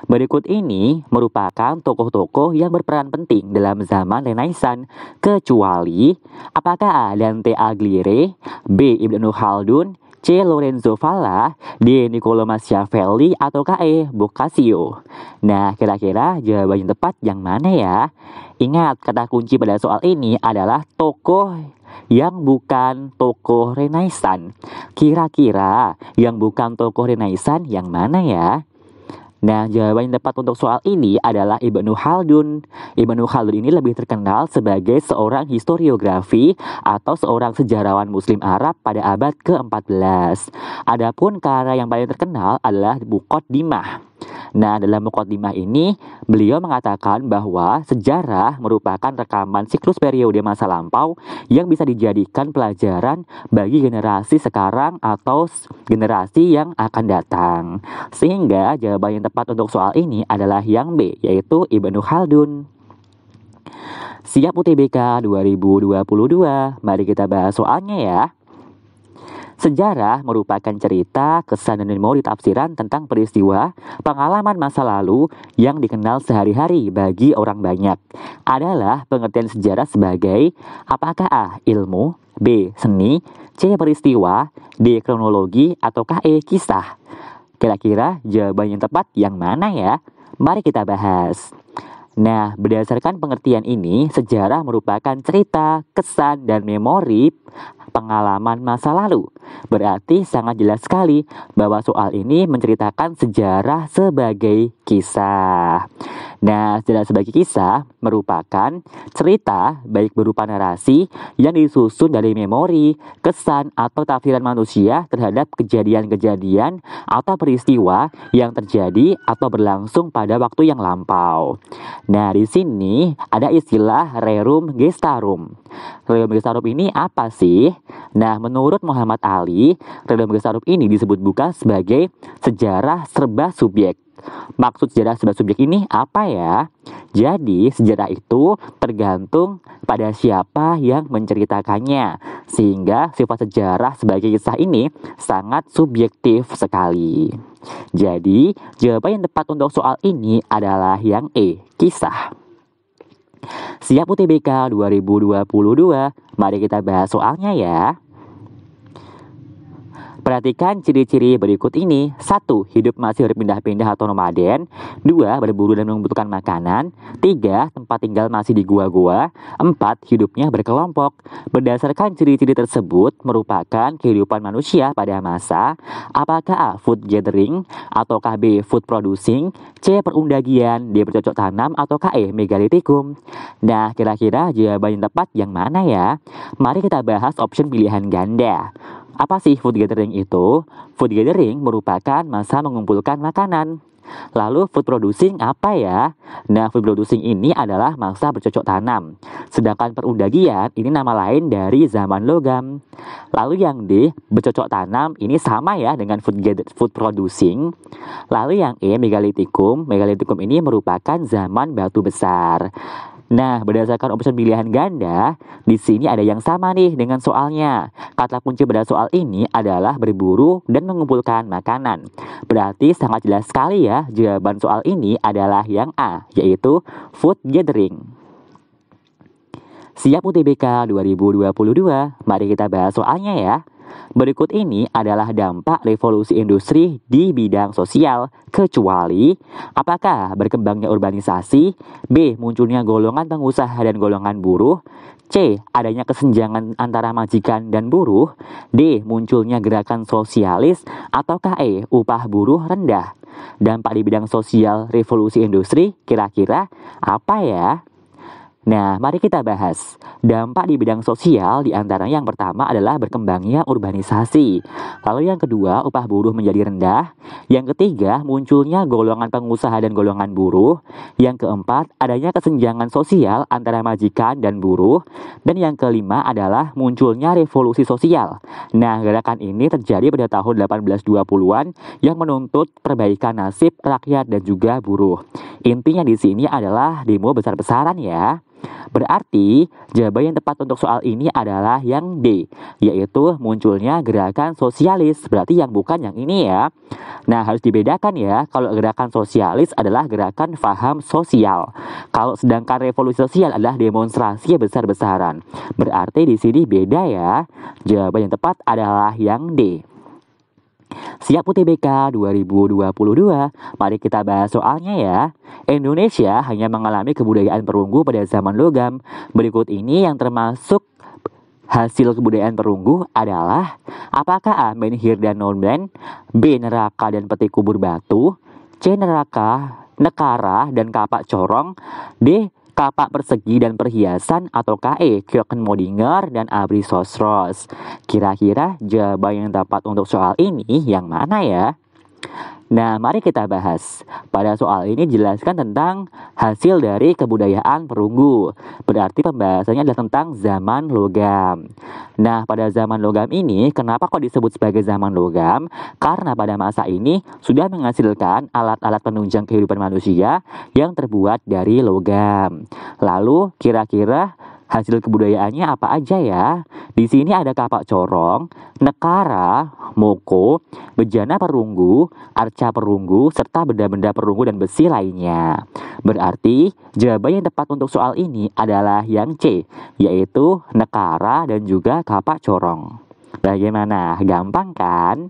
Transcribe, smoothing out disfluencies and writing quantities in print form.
Berikut ini merupakan tokoh-tokoh yang berperan penting dalam zaman Renaissance, kecuali apakah A. Dante Alighieri, B. Ibnu Khaldun, C. Lorenzo Valla, D. Niccolo Machiavelli, atau E. Boccaccio. Nah, kira-kira jawaban yang tepat yang mana ya? Ingat, kata kunci pada soal ini adalah tokoh yang bukan tokoh Renaissance. Kira-kira yang bukan tokoh Renaissance yang mana ya? Nah, jawaban yang tepat untuk soal ini adalah Ibnu Khaldun. Ibnu Khaldun ini lebih terkenal sebagai seorang historiografi atau seorang sejarawan Muslim Arab pada abad ke-14. Adapun karya yang paling terkenal adalah Muqaddimah. Nah, dalam Muqaddimah ini, beliau mengatakan bahwa sejarah merupakan rekaman siklus periode masa lampau yang bisa dijadikan pelajaran bagi generasi sekarang atau generasi yang akan datang. Sehingga jawaban yang tepat untuk soal ini adalah yang B, yaitu Ibnu Khaldun. Siap UTBK 2022, mari kita bahas soalnya ya. Sejarah merupakan cerita, kesan, dan memori tafsiran tentang peristiwa, pengalaman masa lalu yang dikenal sehari-hari bagi orang banyak. Adalah pengertian sejarah sebagai apakah A. Ilmu, B. Seni, C. Peristiwa, D. Kronologi, atau E. Kisah. Kira-kira jawaban yang tepat yang mana ya? Mari kita bahas. Nah, berdasarkan pengertian ini, sejarah merupakan cerita, kesan, dan memori pengalaman masa lalu. Berarti sangat jelas sekali bahwa soal ini menceritakan sejarah sebagai kisah. Nah, sejarah sebagai kisah merupakan cerita baik berupa narasi yang disusun dari memori, kesan, atau tafsiran manusia terhadap kejadian-kejadian atau peristiwa yang terjadi atau berlangsung pada waktu yang lampau. Nah, di sini ada istilah rerum gestarum. Rerum gestarum ini apa sih? Nah, menurut Muhammad Ali, rerum gestarum ini disebut bukan sebagai sejarah serba subjek. Maksud sejarah serba subjek ini apa ya? Jadi, sejarah itu tergantung pada siapa yang menceritakannya. Sehingga sifat sejarah sebagai kisah ini sangat subjektif sekali. Jadi, jawaban yang tepat untuk soal ini adalah yang E, kisah. Siap UTBK 2022, mari kita bahas soalnya ya. Perhatikan ciri-ciri berikut ini. 1. Hidup masih berpindah-pindah atau nomaden. 2. Berburu dan membutuhkan makanan. 3. Tempat tinggal masih di gua-gua. 4. Hidupnya berkelompok. Berdasarkan ciri-ciri tersebut merupakan kehidupan manusia pada masa apakah A. Food gathering, atau B. Food producing, C. Perundagian, D. Bercocok tanam, atau E. Megalitikum. Nah, kira-kira jawaban yang tepat yang mana ya? Mari kita bahas option pilihan ganda. Apa sih food gathering itu? Food gathering merupakan masa mengumpulkan makanan. Lalu food producing apa ya? Nah, food producing ini adalah masa bercocok tanam. Sedangkan perundagian ini nama lain dari zaman logam. Lalu yang D, bercocok tanam, ini sama ya dengan food producing. Lalu yang E, megalitikum. Megalitikum ini merupakan zaman batu besar. Nah, berdasarkan opsi pilihan ganda, di sini ada yang sama nih dengan soalnya. Kata kunci pada soal ini adalah berburu dan mengumpulkan makanan. Berarti sangat jelas sekali ya, jawaban soal ini adalah yang A, yaitu food gathering. Siap UTBK 2022, mari kita bahas soalnya ya. Berikut ini adalah dampak revolusi industri di bidang sosial, kecuali apakah berkembangnya urbanisasi, B. Munculnya golongan pengusaha dan golongan buruh, C. Adanya kesenjangan antara majikan dan buruh, D. Munculnya gerakan sosialis, atau E. Upah buruh rendah. Dampak di bidang sosial revolusi industri kira-kira apa ya? Nah, mari kita bahas. Dampak di bidang sosial diantaranya yang pertama adalah berkembangnya urbanisasi. Lalu yang kedua, upah buruh menjadi rendah. Yang ketiga, munculnya golongan pengusaha dan golongan buruh. Yang keempat, adanya kesenjangan sosial antara majikan dan buruh. Dan yang kelima adalah munculnya revolusi sosial. Nah, gerakan ini terjadi pada tahun 1820-an yang menuntut perbaikan nasib rakyat dan juga buruh. Intinya di sini adalah demo besar-besaran ya. Berarti jawaban yang tepat untuk soal ini adalah yang D, yaitu munculnya gerakan sosialis. Berarti yang bukan yang ini ya. Nah, harus dibedakan ya, kalau gerakan sosialis adalah gerakan paham sosial. Kalau sedangkan revolusi sosial adalah demonstrasi besar-besaran. Berarti di sini beda ya. Jawaban yang tepat adalah yang D. Siap UTBK 2022, mari kita bahas soalnya ya. Indonesia hanya mengalami kebudayaan perunggu pada zaman logam. Berikut ini yang termasuk hasil kebudayaan perunggu adalah: apakah A. Menhir dan nonblen, B. Neraka dan peti kubur batu, C. Neraka, nekara dan kapak corong, D. Kapak persegi dan perhiasan, atau KE, Keukenmodinger dan Abri Sosros. Kira-kira jawaban yang tepat untuk soal ini yang mana ya? Nah, mari kita bahas. Pada soal ini jelaskan tentang hasil dari kebudayaan perunggu. Berarti pembahasannya adalah tentang zaman logam. Nah, pada zaman logam ini, kenapa kok disebut sebagai zaman logam? Karena pada masa ini sudah menghasilkan alat-alat penunjang kehidupan manusia yang terbuat dari logam. Lalu, kira-kira hasil kebudayaannya apa aja ya? Di sini ada kapak corong, nekara, moko, bejana perunggu, arca perunggu, serta benda-benda perunggu dan besi lainnya. Berarti jawaban yang tepat untuk soal ini adalah yang C, yaitu nekara dan juga kapak corong. Bagaimana? Gampang kan?